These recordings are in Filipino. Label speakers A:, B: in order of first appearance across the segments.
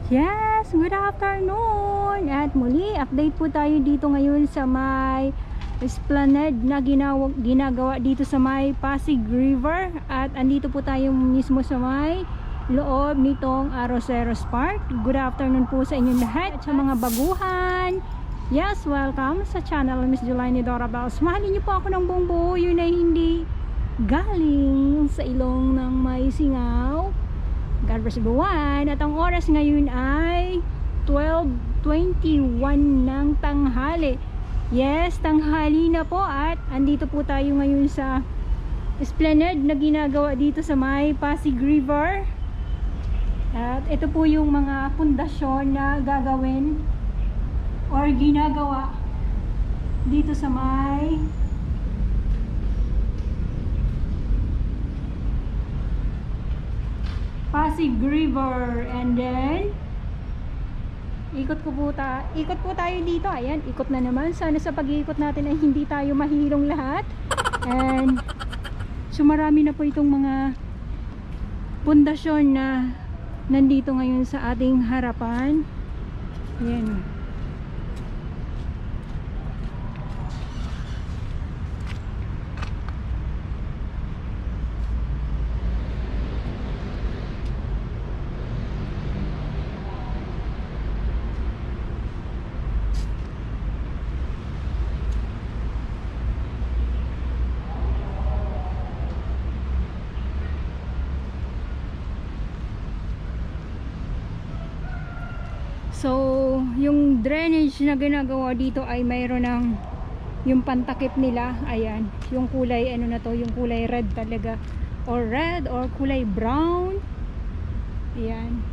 A: Yes, good afternoon. At muli, update po tayo dito ngayon sa may Esplanade na ginagawa dito sa may Pasig River. At andito po tayo mismo sa may loob nitong Arroceros Park. Good afternoon po sa inyong lahat at sa mga baguhan. Yes, welcome sa channel Miss Jolaine Dorabels. Mahalin niyo po ako ng buong buo, yun ay hindi galing sa ilong ng may singaw. God bless everyone. At ang oras ngayon ay 12:21 ng tanghali. Yes, tanghali na po at andito po tayo ngayon sa Esplanade na ginagawa dito sa may Pasig River. At ito po yung mga pundasyon na gagawin or ginagawa dito sa may Pasig River. And then ikot po tayo dito. Ayan, ikot na naman. Sana sa pag-iikot natin ay hindi tayo mahilong lahat. And so marami na po itong mga pundasyon na nandito ngayon sa ating harapan. Ayan. So, yung drainage na ginagawa dito ay mayroon ng yung pantakip nila. Ayan, yung kulay ano na to, yung kulay red talaga, or red or kulay brown. Ayan.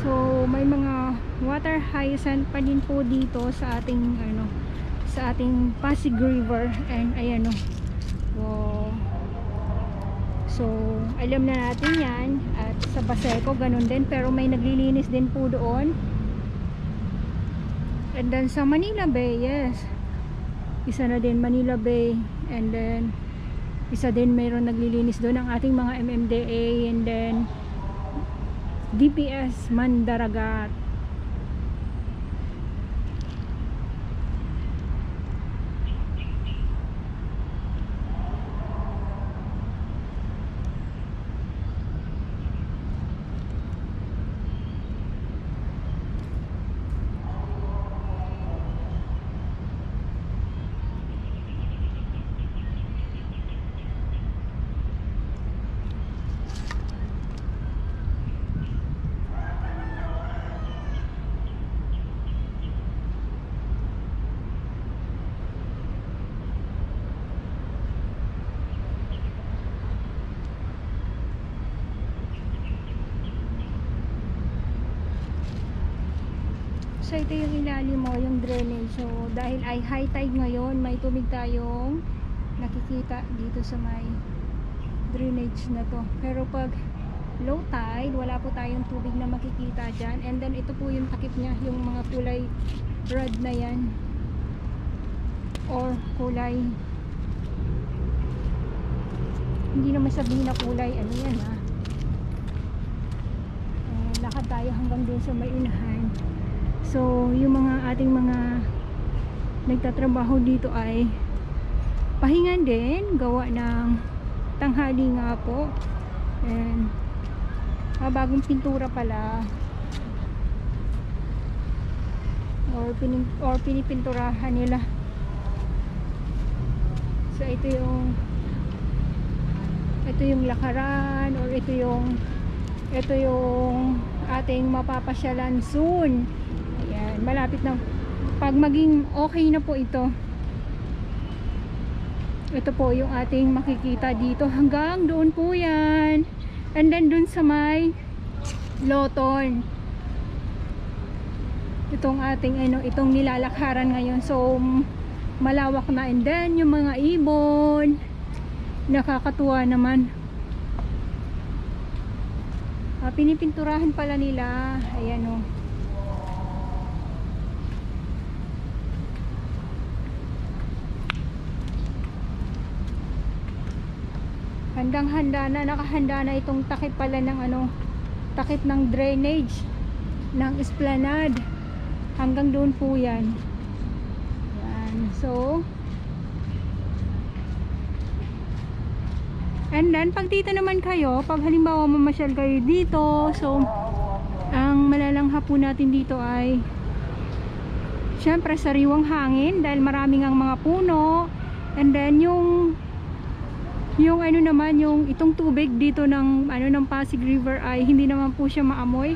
A: So may mga water hyacinth pa din po dito sa ating sa ating Pasig River. And ayan wow. So alam na natin yan. At sa Baseco ganun din, pero may naglilinis din po doon. And then sa Manila Bay, yes, isa na din Manila Bay. And then isa din mayroon naglilinis doon ang ating mga MMDA. And then DPS Mandaragat. So ito yung ilalim mo, yung drainage. So dahil ay high tide ngayon, may tubig tayong nakikita dito sa may drainage na to. Pero pag low tide, wala po tayong tubig na makikita dyan. And then ito po yung takip niya, yung mga kulay red na yan, or kulay, hindi naman sabihin na kulay ano yan ha. Lakad tayo hanggang dun sa may unahan. So yung mga ating mga nagtatrabaho dito ay pahingan din, gawa ng tanghali nga po. And bagong pintura pala, or pinipinturahan nila. So ito yung lakaran, or ito yung ating mapapasyalan soon. Ayan, malapit na. Pag maging okay na po ito po yung ating makikita dito. Hanggang doon po yan. And then doon sa may Loton. Itong ating itong nilalakaran ngayon. So malawak na. And then yung mga ibon, nakakatuwa naman. Pinipinturahan pala nila. Ayan o. Handang-handa na, nakahanda na itong takip pala ng ano, takip ng drainage ng esplanade. Hanggang doon po yan. Yan. So, and then pag dito naman kayo, pag halimbawa mamasyal kayo dito, so ang malalanghap po natin dito ay syempre sariwang hangin dahil maraming ang mga puno. And then yung ano naman, yung itong tubig dito ng ano ng Pasig River ay hindi naman po siya maamoy.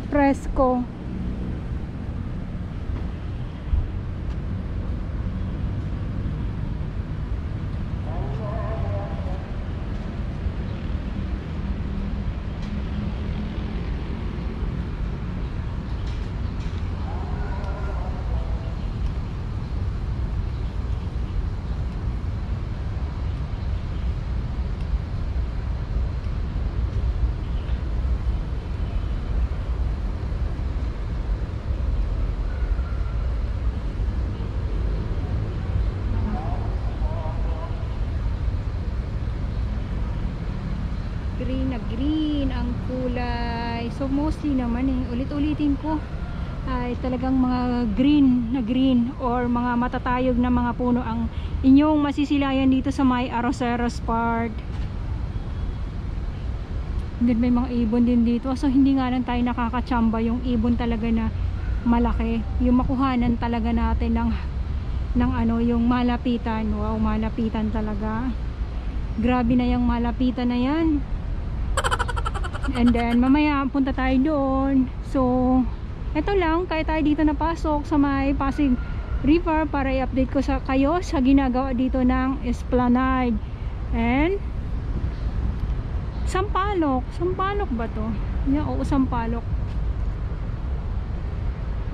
A: Presko. Green na green ang kulay. So mostly naman ulit-ulitin ko ay talagang mga green na green or mga matatayog na mga puno ang inyong masisilayan dito sa may Arroceros Park. Then may mga ibon din dito. So hindi nga lang tayo nakakachamba yung ibon talaga na malaki. Yung makuhanan talaga natin ng ano, yung malapitan. Wow, malapitan talaga. Grabe na yung malapitan na yan. And then mamaya punta tayo doon. So eto lang, kaya tayo dito napasok sa may Pasig River para i-update ko sa kayo sa ginagawa dito ng esplanade. And Sampalok ba to? Yeah, oo, Sampalok.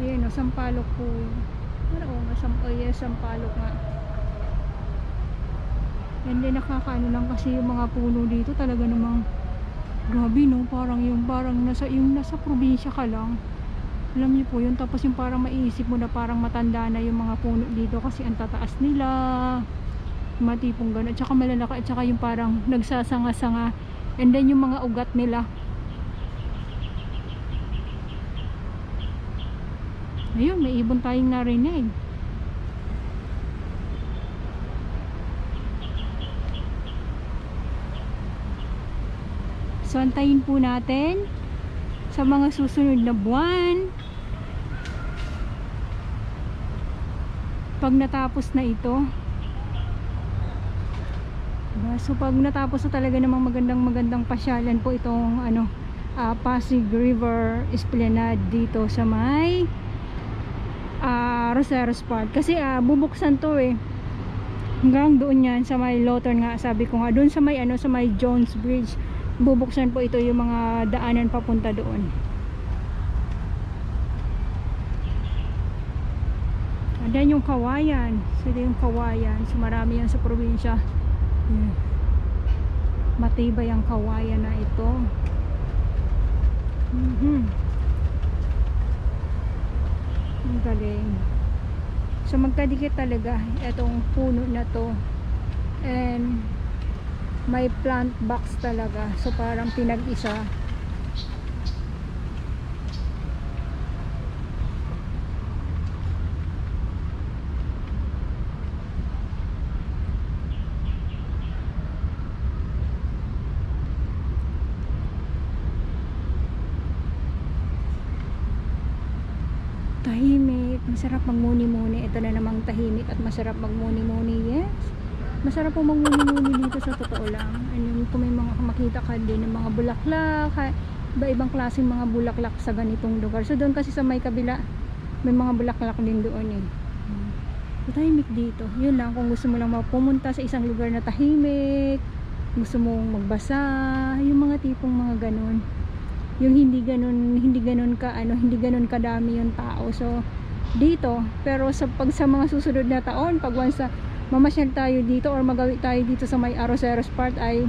A: Ayan o, Sampalok po. Oo nga, Sampalok nga. And then nakakaano lang kasi yung mga puno dito talaga namang grabe no, parang nasa probinsya ka lang. Alam niyo po yun, tapos yung parang maiisip mo na parang matanda na yung mga puno dito kasi ang tataas nila, matipong gano'n, at saka malalaki, at saka yung parang nagsasanga-sanga, and then yung mga ugat nila. Ayun, may ibon tayong narinig. So antayin po natin sa mga susunod na buwan pag natapos na ito. So pag natapos na talaga namang magandang pasyalan po itong ano, Pasig River Esplanade dito sa may Arroceros Park. Kasi bubuksan to hanggang doon yan sa may Lawton nga, sabi ko nga doon sa may ano, sa may Jones Bridge. Bubuksan po ito yung mga daanan papunta doon. Then yung kawayan, so yung kawayan, so marami yan sa probinsya. Matibay ang kawayan na ito. Ang galing. So magkadikit talaga itong puno na to. And may plant box talaga, so parang pinag-isa. Tahimik, masarap magmuni-muni. Ito na namang tahimik at masarap magmuni-muni. Yes, masarap po magmuni-muni dito sa totoo lang. And kung may mga makita ka din ng mga bulaklak, iba-ibang klaseng mga bulaklak sa ganitong lugar. So doon kasi sa may kabila may mga bulaklak din doon tahimik dito. Yun lang, kung gusto mo lang pumunta sa isang lugar na tahimik, gusto mong magbasa, yung mga tipong mga ganun. yung hindi ganun ka hindi ganun kadami yung tao. So dito, pero sa mga susunod na taon, pag once mamasyal tayo dito or magawi tayo dito sa may Arroceros part, ay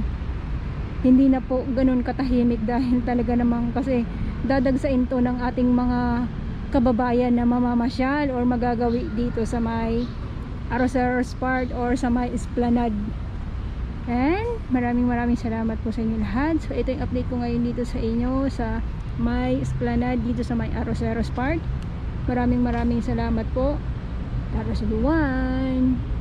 A: hindi na po ganun katahimik, dahil talaga namang kasi dadagsain to ng ating mga kababayan na mamamasyal or magagawi dito sa may Arroceros part or sa may Esplanade. And maraming salamat po sa inyo lahat. So ito yung update ko ngayon dito sa inyo sa may Esplanade dito sa may Arroceros Park. Maraming salamat po. Para sa Luwan.